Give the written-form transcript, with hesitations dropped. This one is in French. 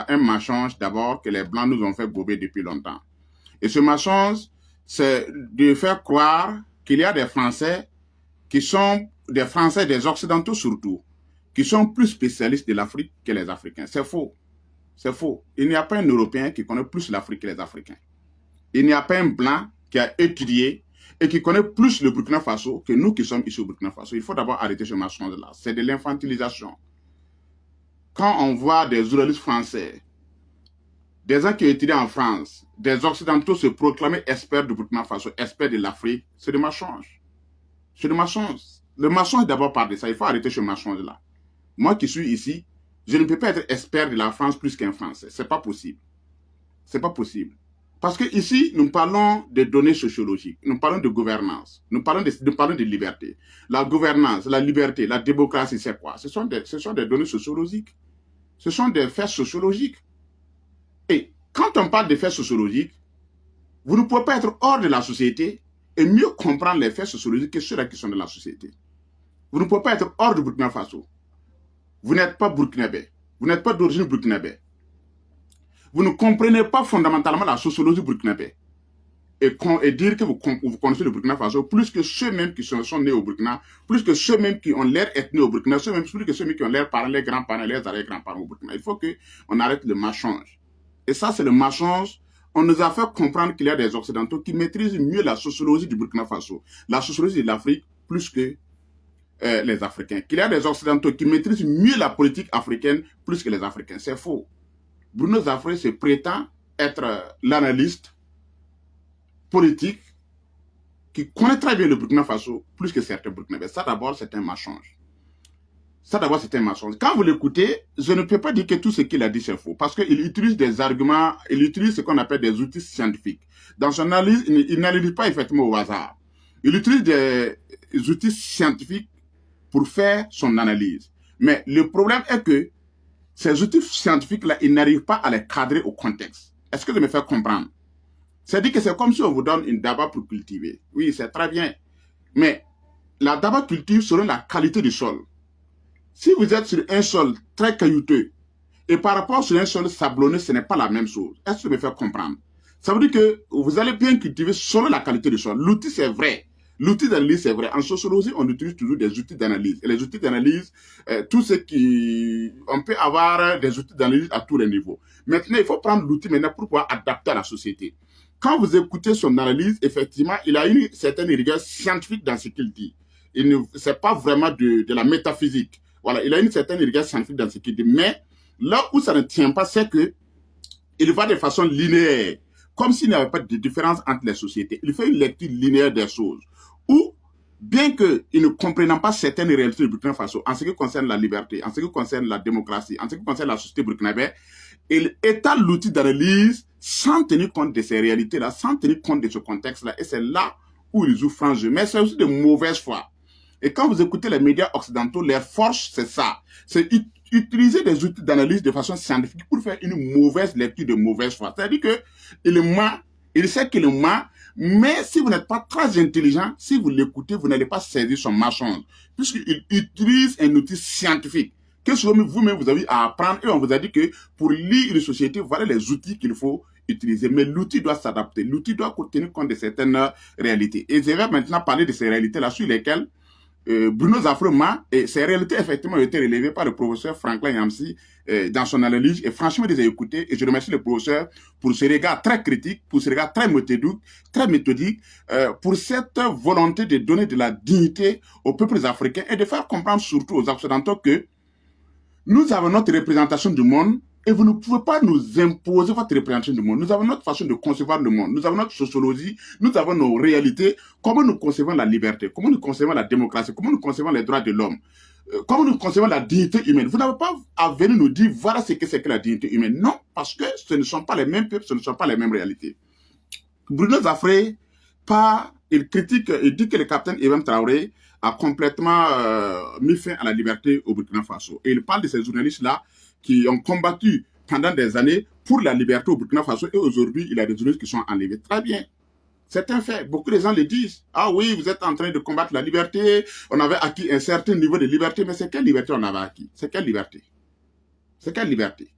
a un mensonge d'abord que les Blancs nous ont fait gober depuis longtemps. Et ce mensonge, c'est de faire croire qu'il y a des Français qui sont des Français, des Occidentaux surtout, qui sont plus spécialistes de l'Afrique que les Africains. C'est faux. C'est faux. Il n'y a pas un Européen qui connaît plus l'Afrique que les Africains. Il n'y a pas un Blanc qui a étudié et qui connaît plus le Burkina Faso que nous qui sommes ici au Burkina Faso. Il faut d'abord arrêter ce mensonge-là. C'est de l'infantilisation. Quand on voit des journalistes français, des gens qui étudient en France, des Occidentaux se proclamer experts du Burkina Faso, experts de l'Afrique, c'est des mensonges. C'est des mensonges. Le mensonge d'abord part de ça. Il faut arrêter ce mensonge-là. Moi qui suis ici, je ne peux pas être expert de la France plus qu'un Français. C'est pas possible. C'est pas possible. Parce que ici, nous parlons de données sociologiques, nous parlons de gouvernance, nous parlons de liberté. La gouvernance, la liberté, la démocratie, c'est quoi? Ce sont des données sociologiques. Ce sont des faits sociologiques. Et quand on parle de faits sociologiques, vous ne pouvez pas être hors de la société et mieux comprendre les faits sociologiques que ceux-là qui sont dans la société. Vous ne pouvez pas être hors du Burkina Faso. Vous n'êtes pas burkinabé. Vous n'êtes pas d'origine burkinabé. Vous ne comprenez pas fondamentalement la sociologie burkinabé. Et dire que vous connaissez le Burkina Faso plus que ceux-mêmes qui sont nés au Burkina, plus que ceux-mêmes qui ont l'air ethniques au Burkina, plus que ceux-mêmes qui ont l'air parents, les grands-parents, les arrière-grands-parents au Burkina. Il faut qu'on arrête le mensonge. Et ça, c'est le mensonge. On nous a fait comprendre qu'il y a des Occidentaux qui maîtrisent mieux la sociologie du Burkina Faso, la sociologie de l'Afrique, plus que les Africains. Qu'il y a des Occidentaux qui maîtrisent mieux la politique africaine, plus que les Africains. C'est faux. Bruno Zaffré se prétend être l'analyste politique qui connaît très bien le Burkina Faso, plus que certains Burkinabés. Ça, d'abord, c'est un mensonge. Ça, d'abord, c'est un mensonge. Quand vous l'écoutez, je ne peux pas dire que tout ce qu'il a dit, c'est faux. Parce qu'il utilise des arguments, il utilise ce qu'on appelle des outils scientifiques. Dans son analyse, il n'analyse pas effectivement au hasard. Il utilise des outils scientifiques pour faire son analyse. Mais le problème est que ces outils scientifiques-là, ils n'arrivent pas à les cadrer au contexte. Est-ce que je me fais comprendre? C'est-à-dire que c'est comme si on vous donne une daba pour cultiver. Oui, c'est très bien. Mais la daba cultive selon la qualité du sol. Si vous êtes sur un sol très caillouteux et par rapport sur un sol sablonneux, ce n'est pas la même chose. Est-ce que je me fais comprendre? Ça veut dire que vous allez bien cultiver selon la qualité du sol. L'outil, c'est vrai. L'outil d'analyse, c'est vrai. En sociologie, on utilise toujours des outils d'analyse. Et les outils d'analyse, tout ce qui... On peut avoir des outils d'analyse à tous les niveaux. Maintenant, il faut prendre l'outil maintenant pour pouvoir adapter à la société. Quand vous écoutez son analyse, effectivement, il a une certaine rigueur scientifique dans ce qu'il dit. Ce n'est pas vraiment de la métaphysique. Voilà, il a une certaine rigueur scientifique dans ce qu'il dit. Mais là où ça ne tient pas, c'est que il va de façon linéaire, comme s'il n'y avait pas de différence entre les sociétés. Il fait une lecture linéaire des choses. Ou, bien qu'il ne comprenne pas certaines réalités du Burkina Faso, en ce qui concerne la liberté, en ce qui concerne la démocratie, en ce qui concerne la société burkinabé, il étale l'outil d'analyse sans tenir compte de ces réalités-là, sans tenir compte de ce contexte-là. Et c'est là où il joue franc jeu. Mais c'est aussi de mauvaise foi. Et quand vous écoutez les médias occidentaux, leur force, c'est ça. C'est utiliser des outils d'analyse de façon scientifique pour faire une mauvaise lecture de mauvaise foi. C'est-à-dire qu'il ment, il sait qu'il ment, mais si vous n'êtes pas très intelligent, si vous l'écoutez, vous n'allez pas saisir son mensonge, puisqu'il utilise un outil scientifique que vous-même vous avez à apprendre, et on vous a dit que pour lire une société, voilà les outils qu'il faut utiliser. Mais l'outil doit s'adapter, l'outil doit tenir compte de certaines réalités. Et je vais maintenant parler de ces réalités-là sur lesquelles Bruno Zaffré ment, et ces réalités effectivement ont été relevées par le professeur Franklin Yamsi dans son analyse, et franchement je les ai écoutées, et je remercie le professeur pour ce regard très critique, pour ce regard très méthodique, pour cette volonté de donner de la dignité aux peuples africains et de faire comprendre surtout aux Occidentaux que nous avons notre représentation du monde et vous ne pouvez pas nous imposer votre représentation du monde. Nous avons notre façon de concevoir le monde. Nous avons notre sociologie. Nous avons nos réalités. Comment nous concevons la liberté? Comment nous concevons la démocratie? Comment nous concevons les droits de l'homme? Comment nous concevons la dignité humaine? Vous n'avez pas à venir nous dire voilà ce que c'est que la dignité humaine. Non, parce que ce ne sont pas les mêmes peuples, ce ne sont pas les mêmes réalités. Bruno Zaffré, il critique, il dit que le capitaine Ibrahim Traoré a complètement mis fin à la liberté au Burkina Faso. Et il parle de ces journalistes-là qui ont combattu pendant des années pour la liberté au Burkina Faso et aujourd'hui, il y a des journalistes qui sont enlevés. Très bien. C'est un fait. Beaucoup de gens le disent. Ah oui, vous êtes en train de combattre la liberté. On avait acquis un certain niveau de liberté, mais c'est quelle liberté on avait acquis? C'est quelle liberté? C'est quelle liberté?